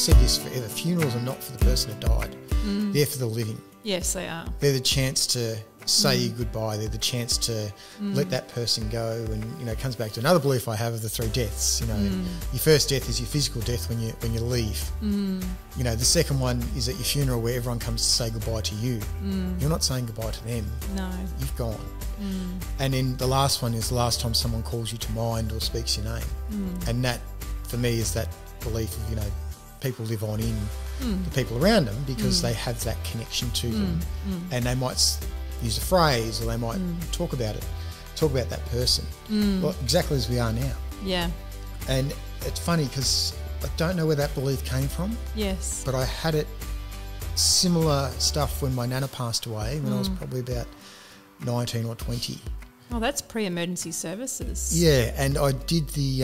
said this forever, funerals are not for the person who died. They're for the living. Yes, they are. They're the chance to say goodbye. They're the chance to let that person go. And, you know, it comes back to another belief I have of the three deaths. You know, your first death is your physical death when you leave. You know, the second one is at your funeral where everyone comes to say goodbye to you. You're not saying goodbye to them. No. You've gone. And then the last one is the last time someone calls you to mind or speaks your name. And that, for me, is that belief of, you know, people live on in the people around them because they have that connection to them. And they might use a phrase or they might talk about that person, well, exactly as we are now. Yeah. And it's funny because I don't know where that belief came from. Yes. But I had it similar stuff when my nana passed away when I was probably about 19 or 20. Oh, that's pre-emergency services. Yeah, and I did the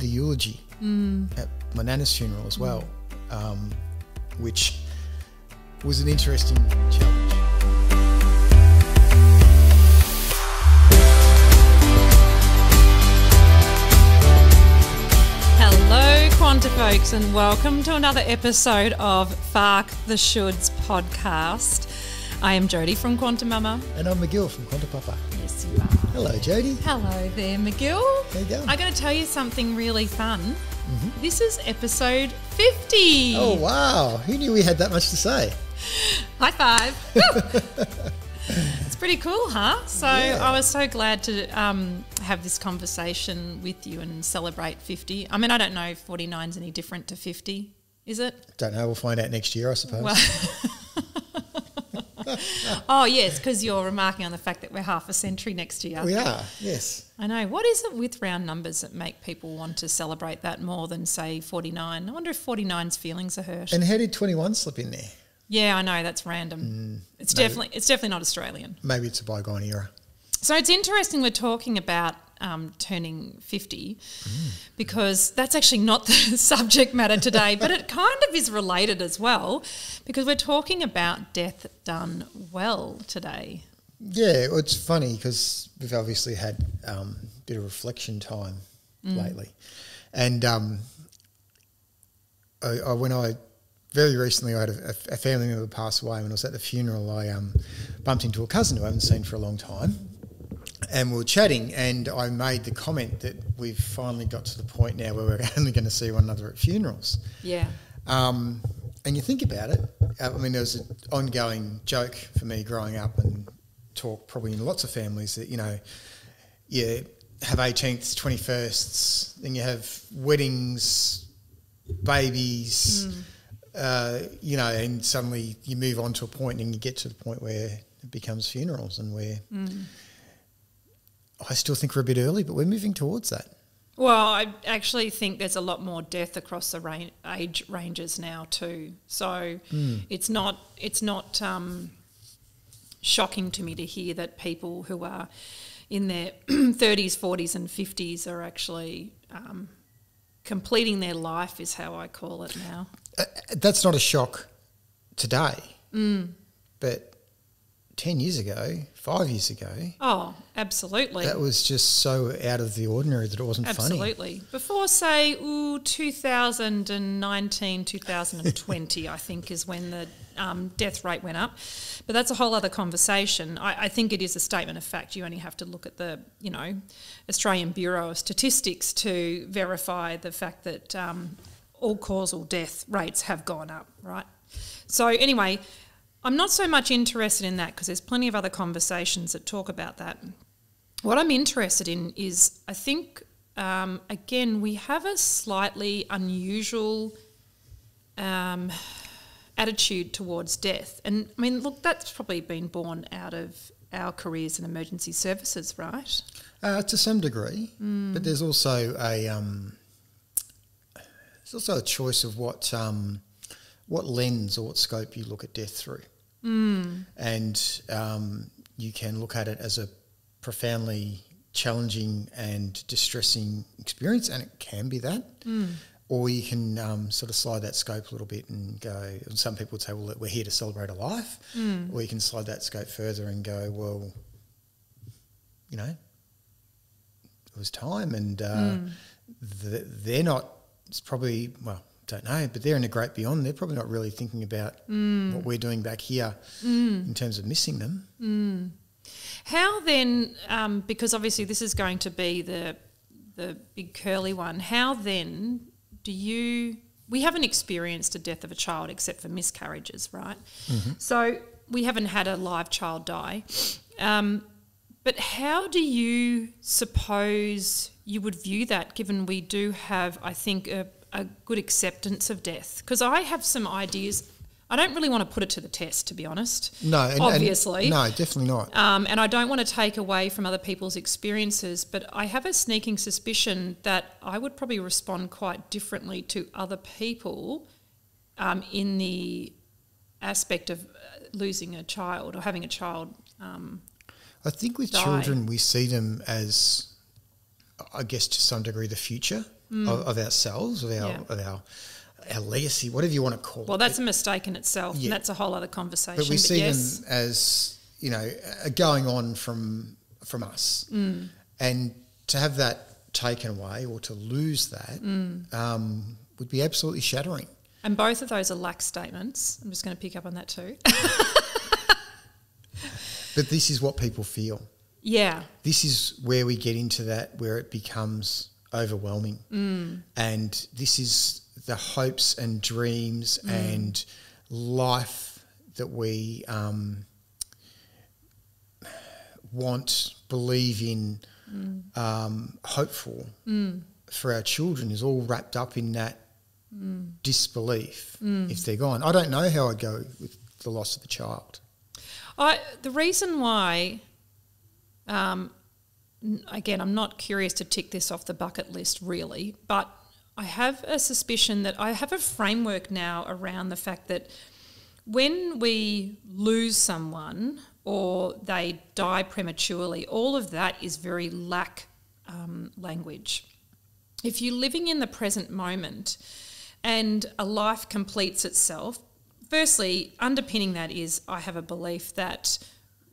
eulogy at my nana's funeral as well, which was an interesting challenge. Hello, Quanta folks, and welcome to another episode of Fark the Shoulds podcast. I am Jodi from QuantiMama. And I'm McGill from QuantiPapa. Yes, you are. Hello, Jodi. Hello there, McGill. How you going? I'm going to tell you something really fun. This is episode 50. Oh, wow. Who knew we had that much to say? High five. It's pretty cool, huh? So Yeah. I was so glad to have this conversation with you and celebrate 50. I mean, I don't know if 49 is any different to 50, is it? Don't know. We'll find out next year, I suppose. Well, oh, yes, because you're remarking on the fact that we're half a century next year. We are, yes. I know. What is it with round numbers that make people want to celebrate that more than, say, 49? I wonder if 49's feelings are hurt. And how did 21 slip in there? Yeah, I know, that's random. It's definitely not Australian. Maybe it's a bygone era. So it's interesting we're talking about turning 50 because that's actually not the subject matter today, but it kind of is related as well because we're talking about death done well today. Yeah, well, it's funny because we've obviously had a bit of reflection time lately. And very recently I had a family member pass away. When I was at the funeral, I bumped into a cousin who I haven't seen for a long time. And we were chatting and I made the comment that we've finally got to the point now where we're only going to see one another at funerals. Yeah. And you think about it, I mean, there was an ongoing joke for me growing up and talk probably in lots of families that, you know, you have 18th, 21st, then you have weddings, babies, you know, and suddenly you move on to a point and you get to the point where it becomes funerals and where I still think we're a bit early, but we're moving towards that. Well, I actually think there's a lot more death across the age ranges now too. So it's not shocking to me to hear that people who are in their 30s, 40s and 50s are actually completing their life is how I call it now. That's not a shock today, but 10 years ago, 5 years ago. Oh, absolutely. That was just so out of the ordinary that it wasn't funny. Absolutely. Before, say, 2019, 2020, I think is when the death rate went up. But that's a whole other conversation. I think it is a statement of fact. You only have to look at the, you know, Australian Bureau of Statistics to verify the fact that all causal death rates have gone up, right? So anyway, I'm not so much interested in that because there's plenty of other conversations that talk about that. What I'm interested in is I think, again, we have a slightly unusual attitude towards death. And, I mean, look, that's probably been born out of our careers in emergency services, right? To some degree, but there's also a choice of what lens or what scope you look at death through. And you can look at it as a profoundly challenging and distressing experience, and it can be that. Or you can sort of slide that scope a little bit and go, and some people would say, well, we're here to celebrate a life. Or you can slide that scope further and go, well, you know, it was time and they're not, it's probably, well, don't know, but they're in a great beyond. They're probably not really thinking about what we're doing back here in terms of missing them. How then, because obviously this is going to be the big curly one, how then do you... We haven't experienced a death of a child except for miscarriages, right? So we haven't had a live child die. But how do you suppose you would view that, given we do have, I think, a good acceptance of death? Because I have some ideas. I don't really want to put it to the test, to be honest. No, obviously. No, definitely not. And I don't want to take away from other people's experiences, but I have a sneaking suspicion that I would probably respond quite differently to other people in the aspect of losing a child or having a child I think with die. children we see them as, I guess to some degree, the future of ourselves, of our legacy, whatever you want to call it. Well, that's a mistake in itself. Yeah. And that's a whole other conversation. But we see yes. them as, you know, going on from us. And to have that taken away or to lose that would be absolutely shattering. And both of those are lax statements. I'm just going to pick up on that too. But this is what people feel. Yeah. This is where we get into that, where it becomes overwhelming. And this is the hopes and dreams and life that we want, believe in, hope for our children is all wrapped up in that disbelief if they're gone. I don't know how I'd go with the loss of a child. The reason why, again, I'm not curious to tick this off the bucket list really, but I have a suspicion that I have a framework now around the fact that when we lose someone or they die prematurely, all of that is very lack language. If you're living in the present moment and a life completes itself, firstly, underpinning that is I have a belief that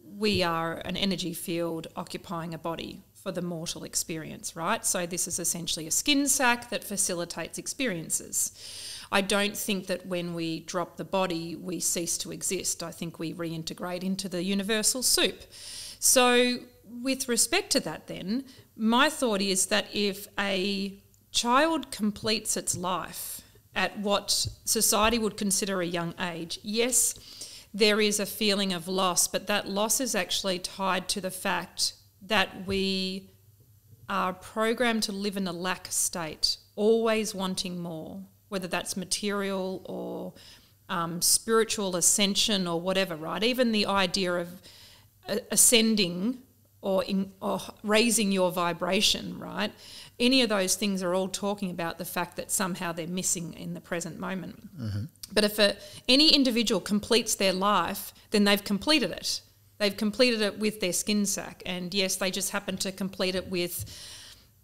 we are an energy field occupying a body for the mortal experience, right? So this is essentially a skin sac that facilitates experiences. I don't think that when we drop the body, we cease to exist. I think we reintegrate into the universal soup. So with respect to that then, my thought is that if a child completes its life at what society would consider a young age, yes, there is a feeling of loss, but that loss is actually tied to the fact that we are programmed to live in a lack state, always wanting more, whether that's material or spiritual ascension or whatever, right? Even the idea of ascending or raising your vibration, right? Any of those things are all talking about the fact that somehow they're missing in the present moment. But if any individual completes their life, then they've completed it. They've completed it with their skin sac. And yes, they just happen to complete it with,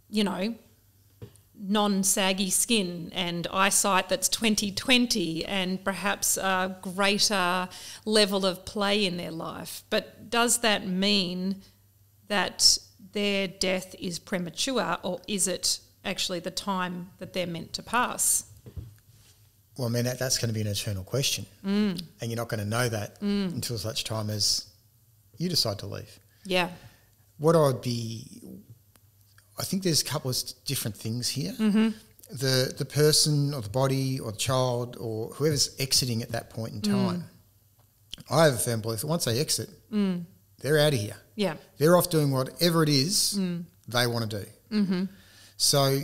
you know, non-saggy skin and eyesight that's 20/20 and perhaps a greater level of play in their life. But does that mean that their death is premature, or is it actually the time that they're meant to pass? Well, I mean, that's going to be an eternal question. And you're not going to know that until such time as you decide to leave. Yeah. I think there's a couple of different things here. The person or the body or the child or whoever's exiting at that point in time, I have a firm belief that once they exit, they're out of here. Yeah. They're off doing whatever it is they want to do. So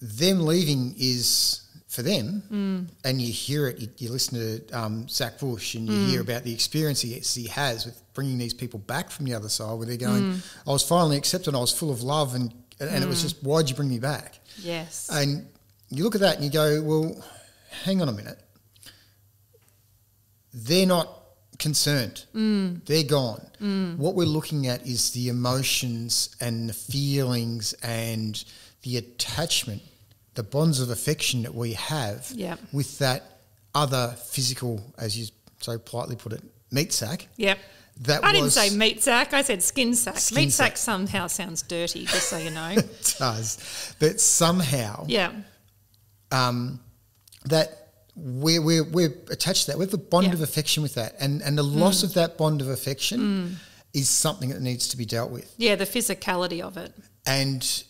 them leaving is for them, and you hear it, you listen to Zach Bush and you hear about the experience he has with bringing these people back from the other side where they're going, I was finally accepted, I was full of love and it was just, why'd you bring me back? Yes. And you look at that and you go, well, hang on a minute. They're not concerned. They're gone. What we're looking at is the emotions and the feelings and the attachment, the bonds of affection that we have with that other physical, as you so politely put it, meat sack. Yep. I didn't say meat sack, I said skin sack. Meat sack somehow sounds dirty, just so you know. It does. But somehow that we're attached to that. We have a bond of affection with that, and the loss of that bond of affection is something that needs to be dealt with. Yeah, the physicality of it. And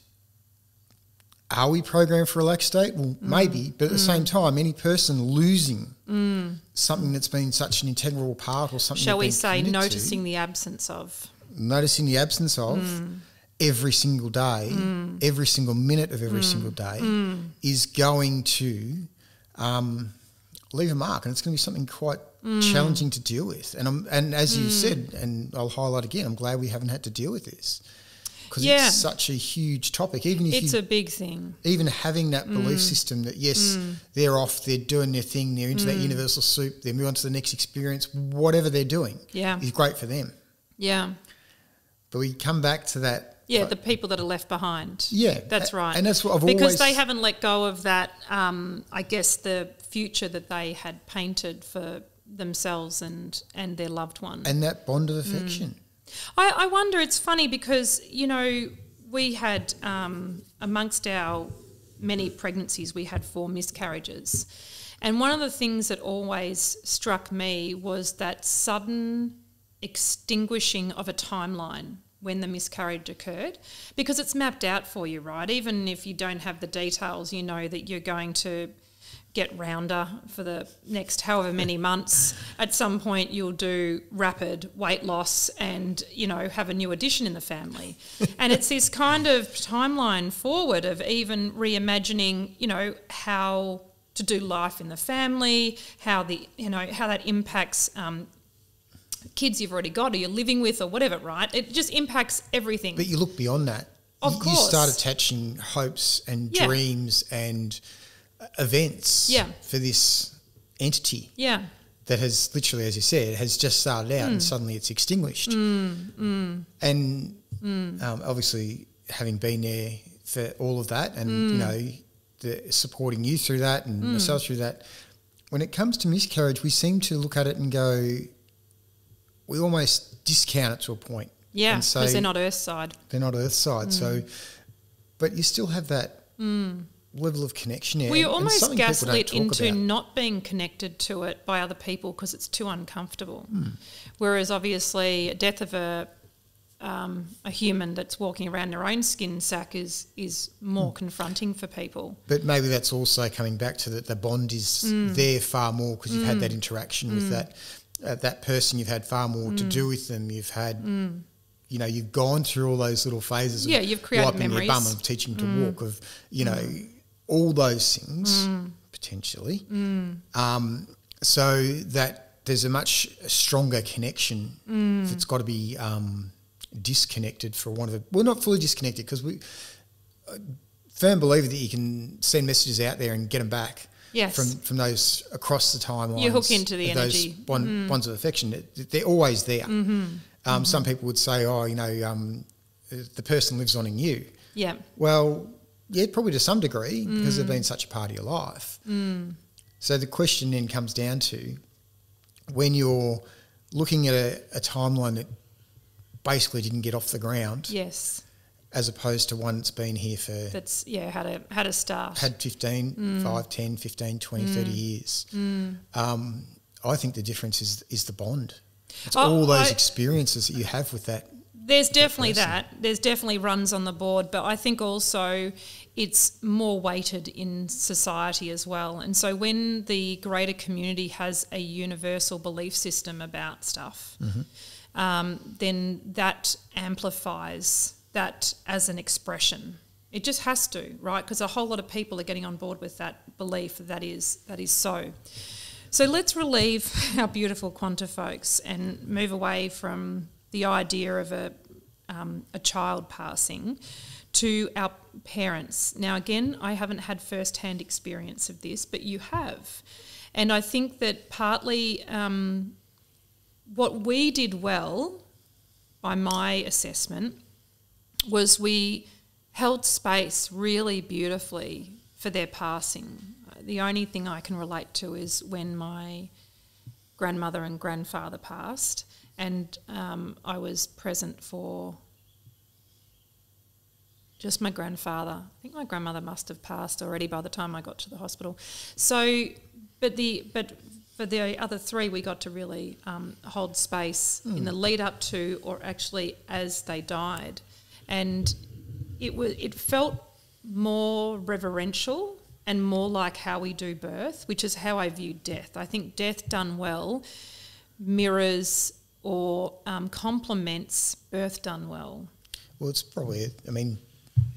are we programmed for a relaxed state? Well, maybe, but at the same time, any person losing something that's been such an integral part or something, shall we say, noticing the absence of every single day, every single minute of every single day is going to leave a mark, and it's going to be something quite challenging to deal with. And as you said, and I'll highlight again, I'm glad we haven't had to deal with this, because it's such a huge topic. It's a big thing. Even having that belief system that, yes, they're off, they're doing their thing, they're into that universal soup, they're moving on to the next experience, whatever they're doing is great for them. Yeah. But we come back to that. Yeah, the people that are left behind. Yeah. That's right. And that's what I've because they haven't let go of that, I guess, the future that they had painted for themselves and their loved one. And that bond of affection. I wonder, it's funny because, we had, amongst our many pregnancies, we had 4 miscarriages. And one of the things that always struck me was that sudden extinguishing of a timeline when the miscarriage occurred, because it's mapped out for you, right? Even if you don't have the details, you know that you're going to get rounder for the next however many months. At some point you'll do rapid weight loss and, have a new addition in the family. And it's this kind of timeline forward of even reimagining, how to do life in the family, how that impacts kids you've already got or you're living with or whatever, right? It just impacts everything. But you look beyond that. Of course. You start attaching hopes and dreams and events for this entity that has literally, as you said, has just started out and suddenly it's extinguished. And obviously having been there for all of that and, supporting you through that and myself through that, when it comes to miscarriage, we seem to look at it and go, we almost discount it to a point. Yeah, because they're not Earthside. They're not Earthside. So, but you still have that level of connection there. Well, you're almost gaslit into not being connected to it by other people because it's too uncomfortable. Whereas obviously a death of a human that's walking around their own skin sack is more confronting for people. But maybe that's also coming back to that the bond is there far more because you've had that interaction with that person, you've had far more to do with them, you've had... you've gone through all those little phases of you've created wiping memories. your bum, of teaching to walk, of, all those things, potentially. So that there's a much stronger connection that's got to be disconnected for one of the... Well, not fully disconnected because we... firm believer that you can send messages out there and get them back. Yes. From those across the timelines. You hook into the energy. Those bonds of affection. They're always there. Some people would say, the person lives on in you. Yeah. Well, yeah, probably to some degree because they've been such a part of your life. So the question then comes down to when you're looking at a timeline that basically didn't get off the ground. Yes. As opposed to one that's been here for... That's, had a start. Had 15, 5, 10, 15, 20, 30 years. I think the difference is the bond. It's all those experiences that you have with that. There's definitely that. There's definitely runs on the board, but I think also it's more weighted in society as well. And so when the greater community has a universal belief system about stuff, then that amplifies that as an expression. It just has to, right? Because a whole lot of people are getting on board with that belief that is so. So let's relieve our beautiful Quanta folks and move away from the idea of a child passing to our parents. Now, again, I haven't had first-hand experience of this, but you have. And I think that partly what we did well, by my assessment, was we held space really beautifully for their passing. The only thing I can relate to is when my grandmother and grandfather passed, and I was present for Just my grandfather. I think my grandmother must have passed already by the time I got to the hospital. So, but for the other three, we got to really hold space in the lead up to, or actually as they died, and it felt more reverential and more like how we do birth, which is how I view death. I think death done well mirrors or complements birth done well. Well, it's probably, I mean,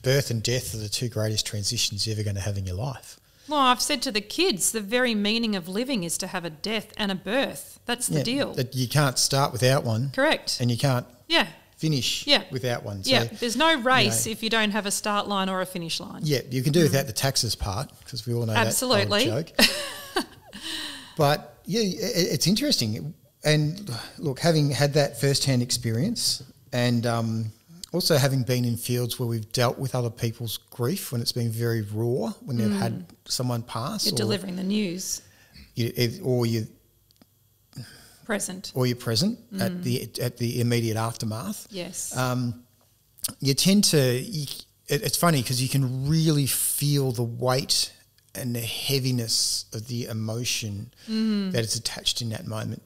birth and death are the two greatest transitions you're ever going to have in your life. Well, I've said to the kids, the very meaning of living is to have a death and a birth. That's the deal. That you can't start without one. Correct. And you can't finish without one. So, there's no race if you don't have a start line or a finish line. Yeah, you can do without the taxes part, because we all know that old joke. But, yeah, it's interesting. And, look, having had that first-hand experience and also having been in fields where we've dealt with other people's grief when it's been very raw, when they've had someone pass. You're delivering the news. Or you're present. Or you're present at the immediate aftermath. Yes. You tend to... it's funny because you can really feel the weight and the heaviness of the emotion that is attached in that moment.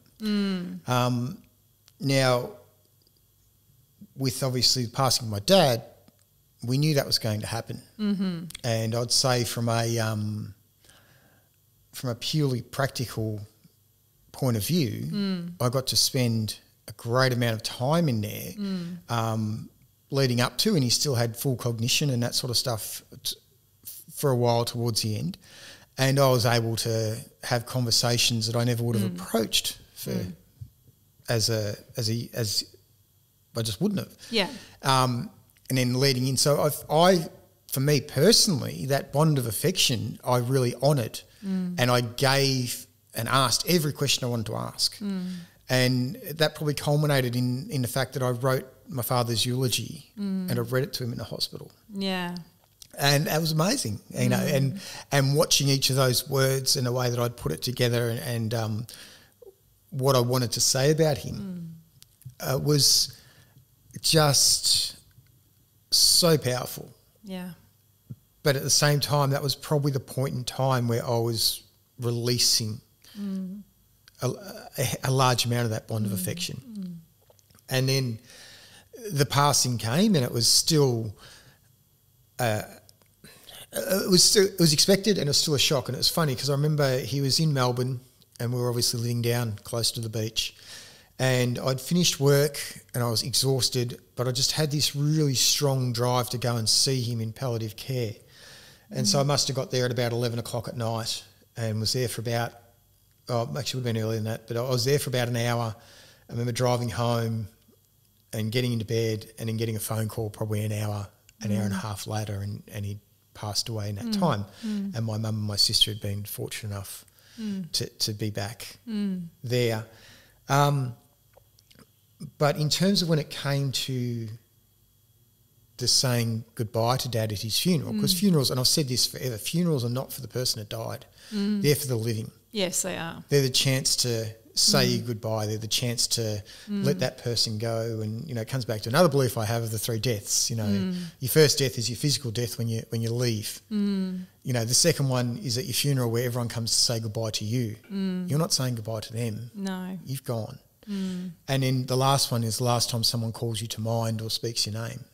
Now, with obviously the passing of my dad, we knew that was going to happen. And I'd say from a purely practical point of view, I got to spend a great amount of time in there leading up to, and he still had full cognition and that sort of stuff for a while towards the end. And I was able to have conversations that I never would have approached as I just wouldn't have. Yeah. And then leading in. So I, for me personally, that bond of affection I really honoured, and I gave and asked every question I wanted to ask. And that probably culminated in the fact that I wrote my father's eulogy and I read it to him in the hospital. Yeah. And that was amazing, you know, and watching each of those words and the way that I'd put it together and what I wanted to say about him was just so powerful. Yeah. But at the same time, that was probably the point in time where I was releasing a large amount of that bond of affection. And then the passing came, and it was still... it was expected, and it was still a shock. And it was funny because I remember he was in Melbourne, and we were obviously living down close to the beach. And I'd finished work and I was exhausted, but I just had this really strong drive to go and see him in palliative care. And so I must have got there at about 11 o'clock at night and was there for about, actually would have been earlier than that, but I was there for about an hour. I remember driving home and getting into bed and then getting a phone call probably an hour and a half later, and he'd passed away in that time. And my mum and my sister had been fortunate enough to be back there. But in terms of when it came to the saying goodbye to Dad at his funeral, because funerals, and I've said this forever, funerals are not for the person that died. They're for the living. Yes, they are. They're the chance to say goodbye. They're the chance to let that person go. And, you know, it comes back to another belief I have of the three deaths. You know, your first death is your physical death when you leave. You know, the second one is at your funeral where everyone comes to say goodbye to you. You're not saying goodbye to them. No. You've gone. And then the last one is the last time someone calls you to mind or speaks your name.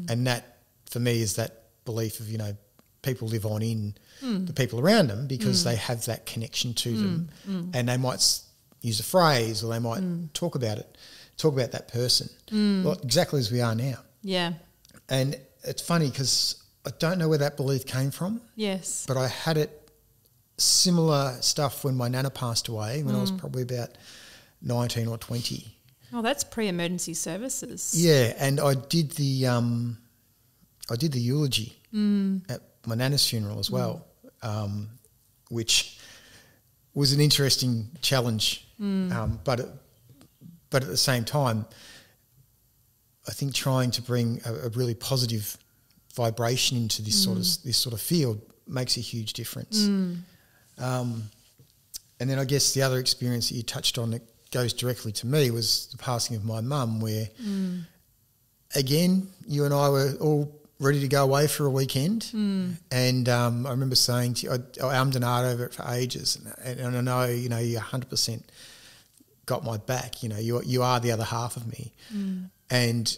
And that, for me, is that belief of, you know, people live on in the people around them because they have that connection to them. And they might use a phrase or they might talk about that person, well, exactly as we are now. Yeah. And it's funny because I don't know where that belief came from. Yes. But I had it similar stuff when my nana passed away when I was probably about 19 or 20. Oh, that's pre-emergency services. Yeah, and I did the eulogy at my nana's funeral as well, which was an interesting challenge. But at the same time, I think trying to bring a really positive vibration into this sort of field makes a huge difference. And then I guess the other experience that you touched on that goes directly to me was the passing of my mum, where again you and I were all ready to go away for a weekend. And I remember saying to you, I ummed and ahed over it for ages, and I know, you 100% got my back. You are the other half of me. And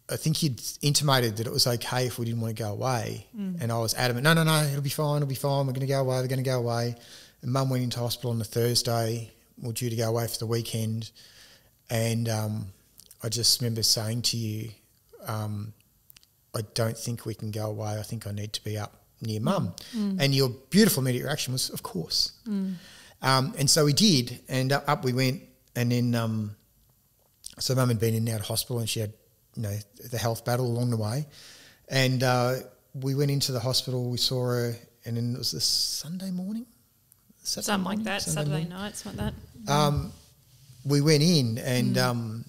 I think you'd intimated that it was okay if we didn't want to go away. And I was adamant, no, it'll be fine, we're going to go away. And Mum went into hospital on the Thursday. We're due to go away for the weekend. And I just remember saying to you, I don't think we can go away. I think I need to be up near Mum. And your beautiful immediate reaction was, of course. And so we did, and up we went. And then, so Mum had been in and out of hospital, and she had, the health battle along the way. And we went into the hospital, we saw her, and then it was this Sunday morning? Something like that, Saturday night, something like that. We went in, and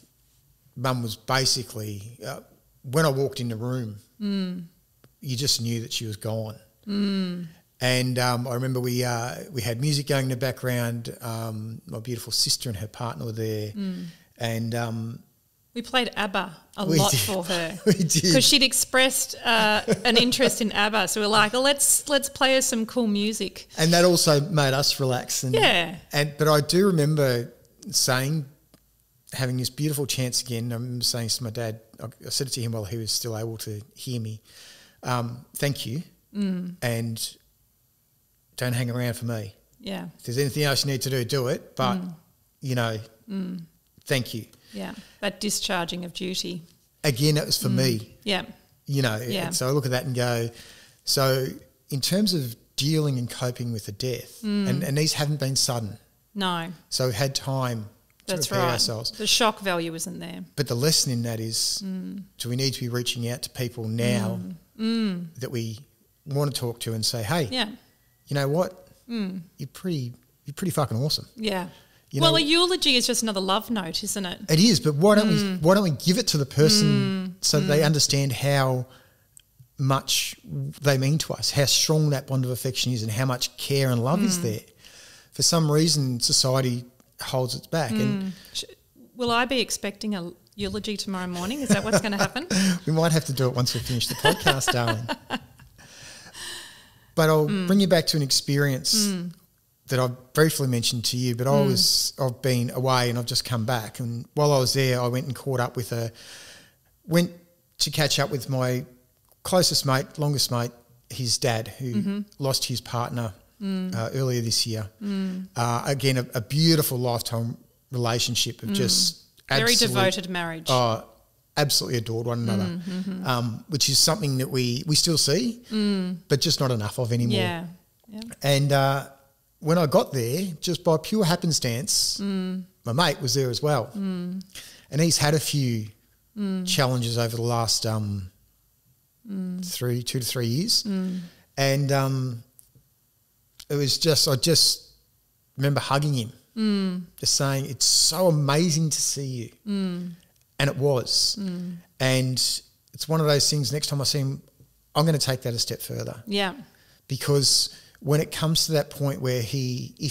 Mum was basically, when I walked in the room, you just knew that she was gone. And I remember we had music going in the background. My beautiful sister and her partner were there. And we played ABBA a lot for her. We did. Because she'd expressed an interest in ABBA. So we're like, well, let's play her some cool music. And that also made us relax. But I do remember having this beautiful chance again. I remember saying to my dad, I said it to him while he was still able to hear me, thank you, and don't hang around for me. Yeah. If there's anything else you need to do, do it. But, thank you. Yeah, that discharging of duty. Again, it was for me. Yeah. And so I look at that and go, so in terms of dealing and coping with the death, and these haven't been sudden. No. So we've had time to prepare ourselves. The shock value isn't there. But the lesson in that is, do we need to be reaching out to people now that we want to talk to and say, hey, you know what? You're pretty fucking awesome. Yeah. A eulogy is just another love note, isn't it? It is, but why don't we give it to the person so that they understand how much they mean to us, how strong that bond of affection is, and how much care and love is there. For some reason, society holds its back. And will I be expecting a eulogy tomorrow morning? Is that what's going to happen? We might have to do it once we finish the podcast, darling. But I'll bring you back to an experience that I've briefly mentioned to you, but I've been away and I've just come back. And while I was there, I went and caught up with went to catch up with my closest mate, longest mate, his dad, who lost his partner earlier this year. Again, a beautiful lifetime relationship of just very devoted marriage. Absolutely adored one another, which is something that we still see, but just not enough of anymore. Yeah. And when I got there, just by pure happenstance, my mate was there as well. And he's had a few challenges over the last 2 to 3 years. And it was just, I just remember hugging him, just saying, it's so amazing to see you. And it was. And it's one of those things, next time I see him, I'm going to take that a step further. Yeah. Because when it comes to that point where if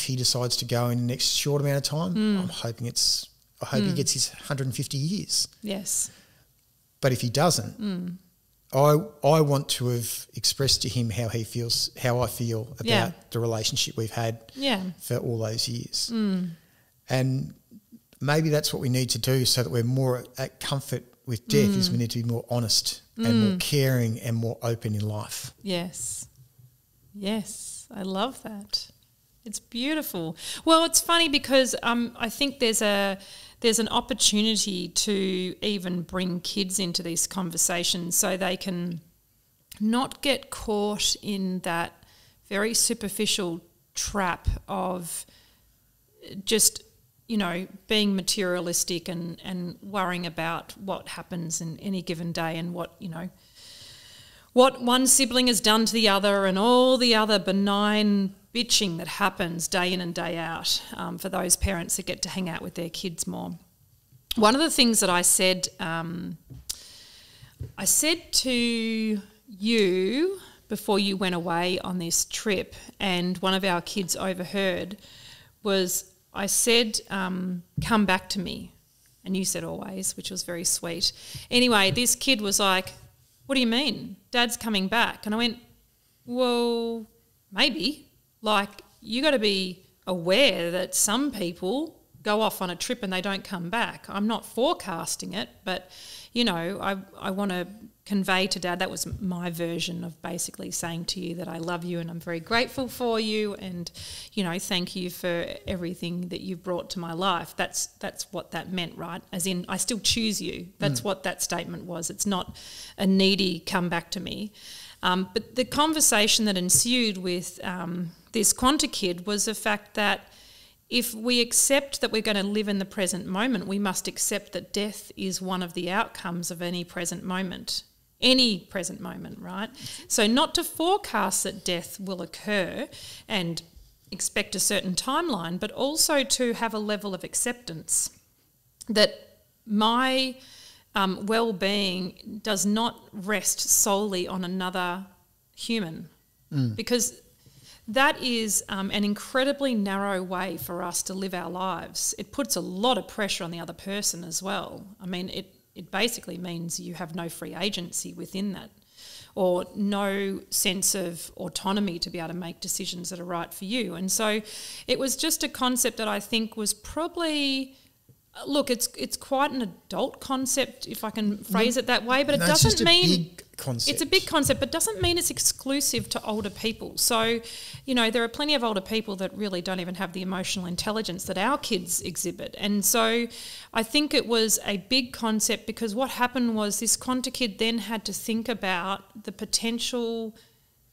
he decides to go in the next short amount of time, I'm hoping I hope he gets his 150 years. Yes. But if he doesn't, I want to have expressed to him how I feel about the relationship we've had for all those years. And maybe that's what we need to do so that we're more at comfort with death, is we need to be more honest and more caring and more open in life. Yes. I love that. It's beautiful. Well, it's funny because I think there's an opportunity to even bring kids into these conversations so they can not get caught in that very superficial trap of just, being materialistic and worrying about what happens in any given day and what one sibling has done to the other and all the other benign bitching that happens day in and day out for those parents that get to hang out with their kids more. One of the things that I said to you before you went away on this trip, and one of our kids overheard, was I said, come back to me. And you said always, which was very sweet. Anyway, this kid was like, what do you mean? Dad's coming back. And I went, well, maybe. Like, you got to be aware that some people go off on a trip and they don't come back. I'm not forecasting it, but, you know, I want to convey to Dad, that was my version of basically saying to you that I love you and I'm very grateful for you and, you know, thank you for everything that you've brought to my life. That's what that meant, right? As in, I still choose you. That's what that statement was. It's not a needy come back to me. But the conversation that ensued with this Quanta kid was the fact that if we accept that we're going to live in the present moment, we must accept that death is one of the outcomes of any present moment. Any present moment, right? So not to forecast that death will occur and expect a certain timeline, but also to have a level of acceptance that my well-being does not rest solely on another human, because that is an incredibly narrow way for us to live our lives. It puts a lot of pressure on the other person as well. I mean, it basically means you have no free agency within that, or no sense of autonomy to be able to make decisions that are right for you. And so it was just a concept that I think was probably, look, it's quite an adult concept, if I can phrase it that way, but it doesn't mean it's a big concept, but doesn't mean it's exclusive to older people. So, you know, there are plenty of older people that really don't even have the emotional intelligence that our kids exhibit. And so I think it was a big concept, because what happened was this Quanta kid then had to think about the potential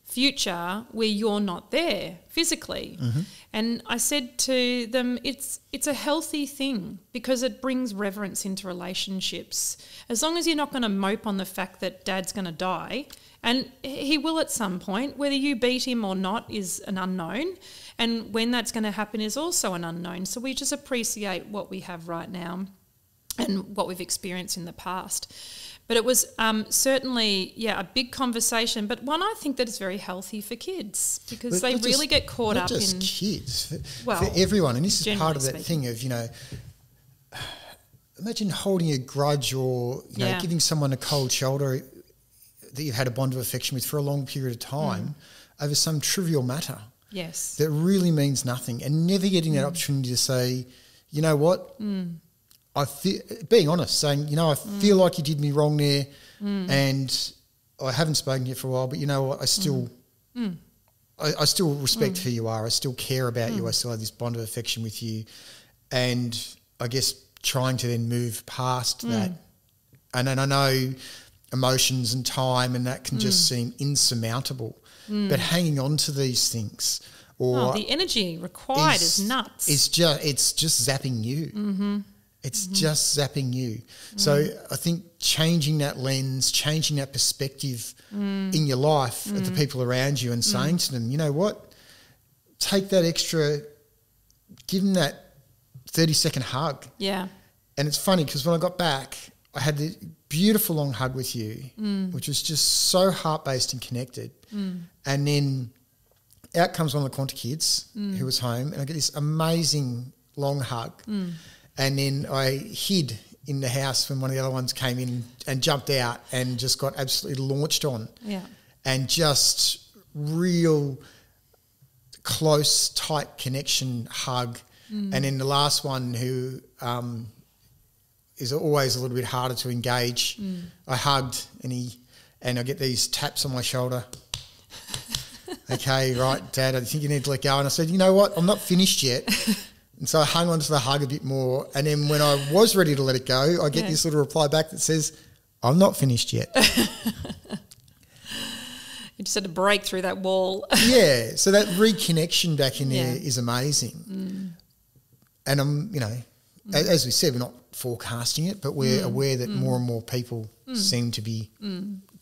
future where you're not there physically. And I said to them, it's a healthy thing, because it brings reverence into relationships. As long as you're not going to mope on the fact that Dad's going to die, and he will at some point, whether you beat him or not is an unknown, and when that's going to happen is also an unknown. So we just appreciate what we have right now and what we've experienced in the past. But it was certainly, a big conversation, but one I think that is very healthy for kids, because they really get caught up in... Not just kids, for everyone. And this is part of that thing of, you know, imagine holding a grudge or, you know, giving someone a cold shoulder that you've had a bond of affection with for a long period of time over some trivial matter. Yes. That really means nothing, and never getting that opportunity to say, you know what... I feel, being honest, saying, you know, I feel like you did me wrong there, and I haven't spoken to you for a while, but you know what, I still I still respect who you are. I still care about you. I still have this bond of affection with you. And I guess trying to then move past that. And then I know emotions and time and that can just seem insurmountable, but hanging on to these things, or the energy required is nuts. It's just zapping you. It's just zapping you. So I think changing that lens, changing that perspective in your life of the people around you, and saying to them, you know what, take that extra, give them that 30-second hug. Yeah. And it's funny because when I got back, I had the beautiful long hug with you, which was just so heart-based and connected. And then out comes one of the Quanta kids who was home, and I get this amazing long hug. And then I hid in the house when one of the other ones came in and jumped out and just got absolutely launched on. Yeah. And just real close, tight connection hug. And then the last one, who is always a little bit harder to engage, I hugged, and I get these taps on my shoulder. Okay, right, Dad, I think you need to let go. And I said, you know what, I'm not finished yet. And so I hung on to the hug a bit more. And then when I was ready to let it go, I get this little reply back that says, I'm not finished yet. You just had to break through that wall. Yeah. So that reconnection back in there is amazing. And I'm, you know, as we said, we're not forecasting it, but we're aware that more and more people seem to be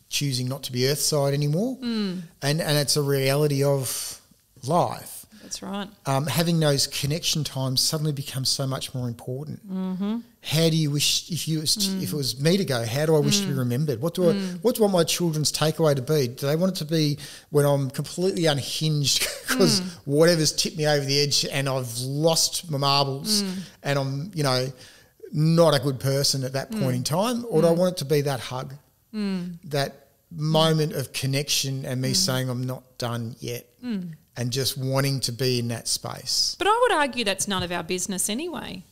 choosing not to be earthside anymore. And it's a reality of life. That's right. Having those connection times suddenly becomes so much more important. How do you wish, if it was me to go, how do I wish to be remembered? What do I want my children's takeaway to be? Do they want it to be when I'm completely unhinged because whatever's tipped me over the edge and I've lost my marbles and I'm, you know, not a good person at that point in time? Or do I want it to be that hug, that moment of connection and me saying I'm not done yet and just wanting to be in that space. But I would argue that's none of our business anyway,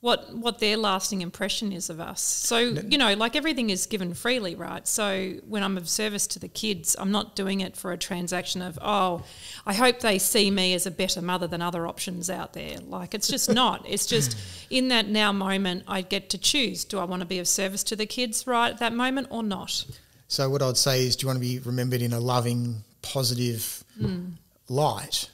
what their lasting impression is of us. So, you know, like everything is given freely, right? So when I'm of service to the kids, I'm not doing it for a transaction of, oh, I hope they see me as a better mother than other options out there. Like, it's just not. It's just in that now moment I get to choose. Do I want to be of service to the kids right at that moment or not? So what I'd say is, do you want to be remembered in a loving, positive light?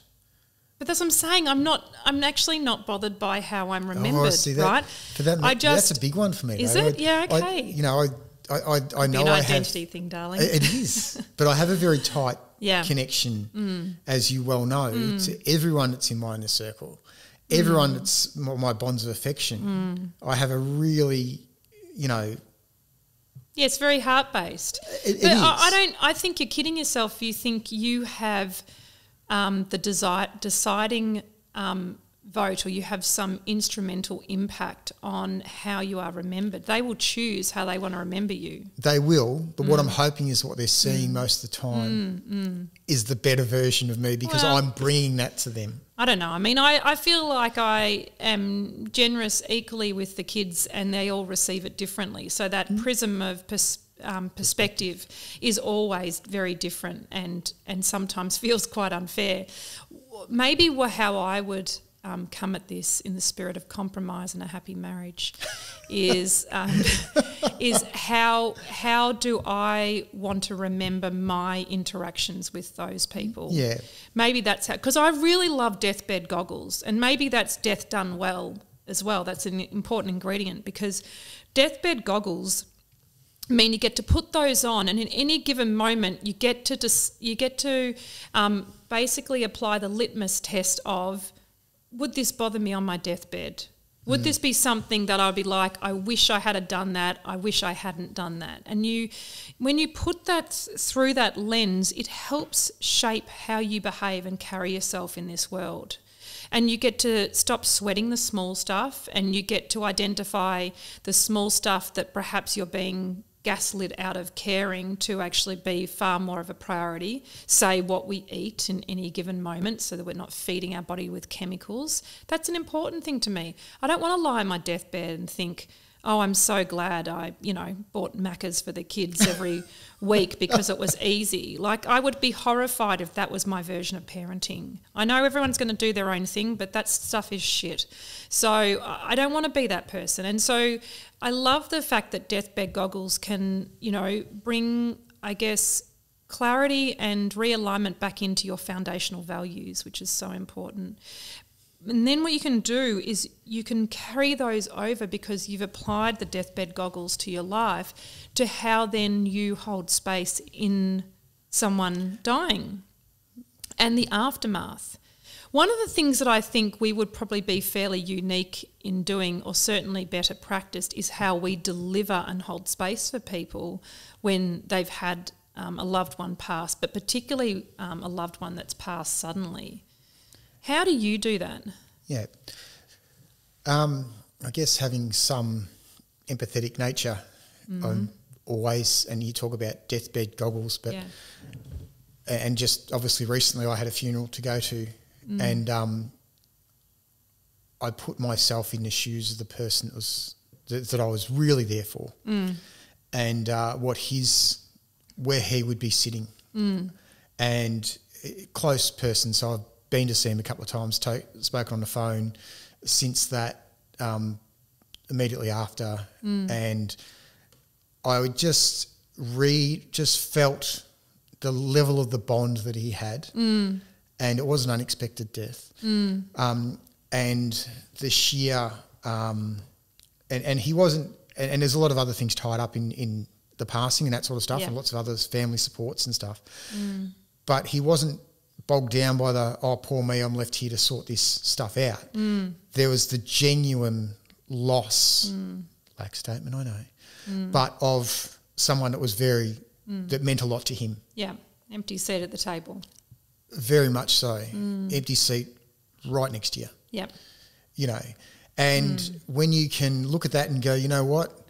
But that's what I'm saying. I'm actually not bothered by how I'm remembered, Oh, I see that. right? But that's a big one for me. Is it? Yeah, okay. I know an identity thing, darling. It is. But I have a very tight connection, as you well know, to everyone that's in my inner circle, everyone that's my bonds of affection. I have a really, you know... Yeah, it's very heart-based. It is. I think you're kidding yourself if you think you have... the deciding vote, or you have some instrumental impact on how you are remembered. They will choose how they want to remember you. They will, but what I'm hoping is what they're seeing most of the time is the better version of me, because I'm bringing that to them. I don't know. I mean, I feel like I am generous equally with the kids, and they all receive it differently. So that prism of perspective is always very different, and sometimes feels quite unfair. Maybe how I would come at this in the spirit of compromise and a happy marriage is how do I want to remember my interactions with those people? Yeah, maybe that's how, because I really love deathbed goggles, and maybe that's death done well as well. That's an important ingredient, because deathbed goggles mean you get to put those on, and in any given moment you get to basically apply the litmus test of, would this bother me on my deathbed? Would this be something that I'd be like, I wish I had done that, I wish I hadn't done that? And when you put that through that lens, it helps shape how you behave and carry yourself in this world. And you get to stop sweating the small stuff, and you get to identify the small stuff that perhaps you're being gaslit out of caring to actually be far more of a priority. Say what we eat in any given moment, so that we're not feeding our body with chemicals. That's an important thing to me. I don't want to lie on my deathbed and think, oh, I'm so glad I, bought Maccas for the kids every week because it was easy. Like, I would be horrified if that was my version of parenting. I know everyone's going to do their own thing, but that stuff is shit. So I don't want to be that person. And so I love the fact that deathbed goggles can, bring, I guess, clarity and realignment back into your foundational values, which is so important. And then what you can do is you can carry those over, because you've applied the deathbed goggles to your life, to how then you hold space in someone dying and the aftermath. One of the things that I think we would probably be fairly unique in doing, or certainly better practiced, is how we deliver and hold space for people when they've had a loved one pass, but particularly a loved one that's passed suddenly. How do you do that? Yeah. I guess having some empathetic nature. I'm always, and you talk about deathbed goggles, but and just obviously recently I had a funeral to go to, and I put myself in the shoes of the person that I was really there for, and where he would be sitting, and close person. So I've been to see him a couple of times, spoken on the phone since that, immediately after, and I would just felt the level of the bond that he had, and it was an unexpected death, and the sheer, and he wasn't, and there's a lot of other things tied up in the passing and that sort of stuff, and lots of other family supports and stuff, but he wasn't bogged down by the, oh, poor me, I'm left here to sort this stuff out. There was the genuine loss, black statement, I know, but of someone that was that meant a lot to him. Yeah, empty seat at the table. Very much so. Empty seat right next to you. Yep. And when you can look at that and go, you know what,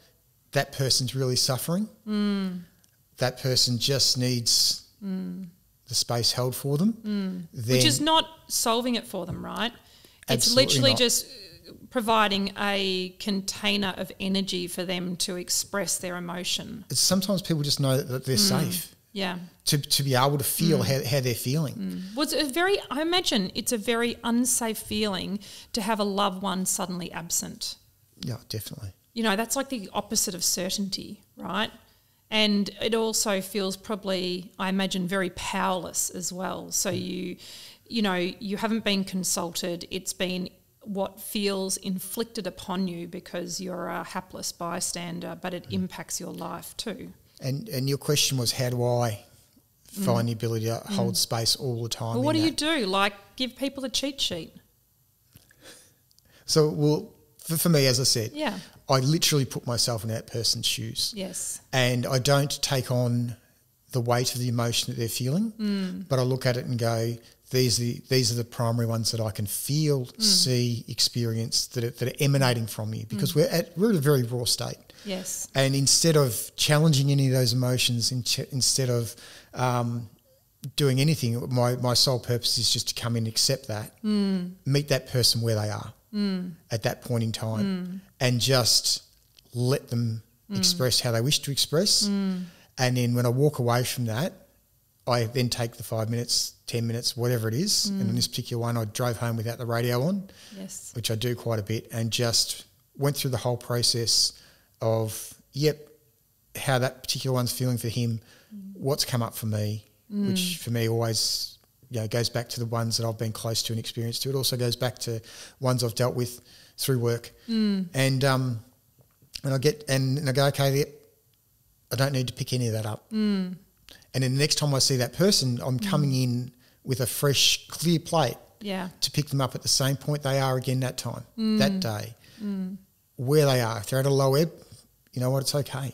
that person's really suffering, that person just needs the space held for them. Then which is not solving it for them, right? It's Absolutely literally not. just providing a container of energy for them to express their emotion. sometimes people just know that they're safe Yeah. to be able to feel how they're feeling. Well, I imagine it's a very unsafe feeling to have a loved one suddenly absent. Yeah, definitely. You know, that's like the opposite of certainty, right? And it also feels probably, I imagine, very powerless as well. So you haven't been consulted. It's been what feels inflicted upon you because you're a hapless bystander, but it impacts your life too. And your question was, how do I find the ability to hold space all the time? Well, what do you do? Like, give people a cheat sheet? So, well, for me, as I said, Yeah. I literally put myself in that person's shoes. Yes. And I don't take on the weight of the emotion that they're feeling, but I look at it and go, these are the primary ones that I can feel, see, experience, that are emanating from you, because we're at a very raw state. Yes. And instead of challenging any of those emotions, instead of doing anything, my sole purpose is just to come in and accept that, meet that person where they are at that point in time, and just let them express how they wish to express. And then when I walk away from that, I then take the 5 minutes, 10 minutes, whatever it is. And in this particular one, I drove home without the radio on, Yes. which I do quite a bit, and just went through the whole process of, how that particular one's feeling for him, what's come up for me, which for me always, goes back to the ones that I've been close to and experienced to. It also goes back to ones I've dealt with through work. And I go, okay, I don't need to pick any of that up. And then the next time I see that person, I'm coming in with a fresh, clear plate to pick them up at the same point they are again that time, that day, where they are. If they're at a low ebb, you know what, it's okay.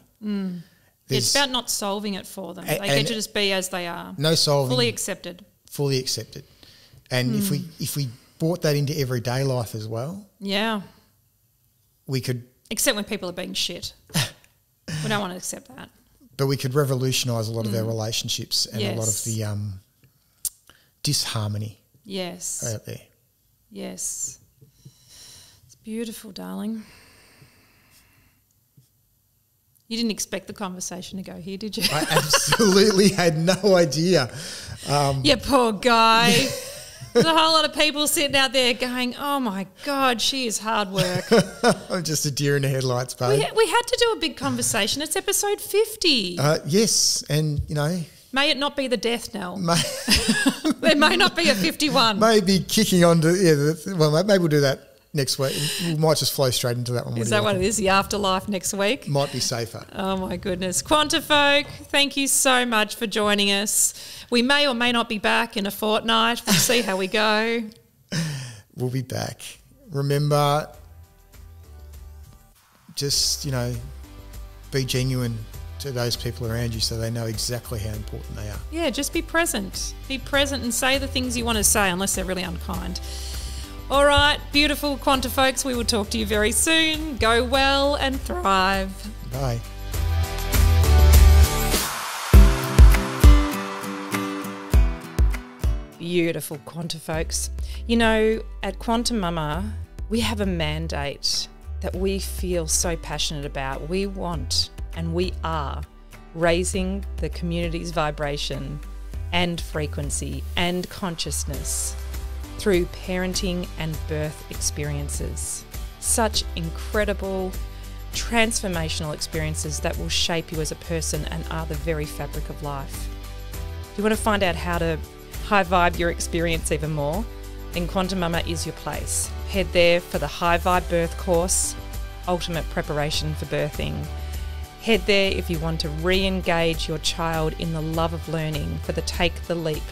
It's about not solving it for them. They get to just be as they are. No solving. Fully accepted. Fully accepted. And if we brought that into everyday life as well, we could... Except when people are being shit. We don't want to accept that. But we could revolutionise a lot of our relationships and a lot of the disharmony out there. Yes. It's beautiful, darling. You didn't expect the conversation to go here, did you? I absolutely had no idea. You poor guy. There's a whole lot of people sitting out there going, oh, my God, she is hard work. I'm just a deer in the headlights, babe. We had to do a big conversation. It's episode 50. Yes, and, May it not be the death knell. There may not be a 51. Maybe kicking on to, well, maybe we'll do that next week. We might just flow straight into that one. Is that what it is, the afterlife next week? Might be safer. Oh, my goodness. Quantifolk, thank you so much for joining us. We may or may not be back in a fortnight. We'll see how we go. We'll be back. Remember, just, be genuine to those people around you so they know exactly how important they are. Yeah, just be present. Be present and say the things you want to say unless they're really unkind. All right, beautiful Quantifolks, we will talk to you very soon. Go well and thrive. Bye. Beautiful Quantifolks. At QuantiMama, we have a mandate that we feel so passionate about. We want and we are raising the community's vibration and frequency and consciousness through parenting and birth experiences. Such incredible, transformational experiences that will shape you as a person and are the very fabric of life. Do you want to find out how to high vibe your experience even more? Then QuantiMama is your place. Head there for the High Vibe Birth course, ultimate preparation for birthing. Head there if you want to re-engage your child in the love of learning for the Take the Leap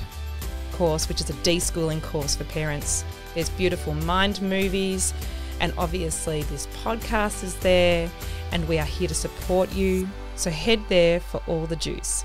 course, which is a deschooling course for parents. There's beautiful mind movies, and obviously this podcast is there, and we are here to support you. So head there for all the juice.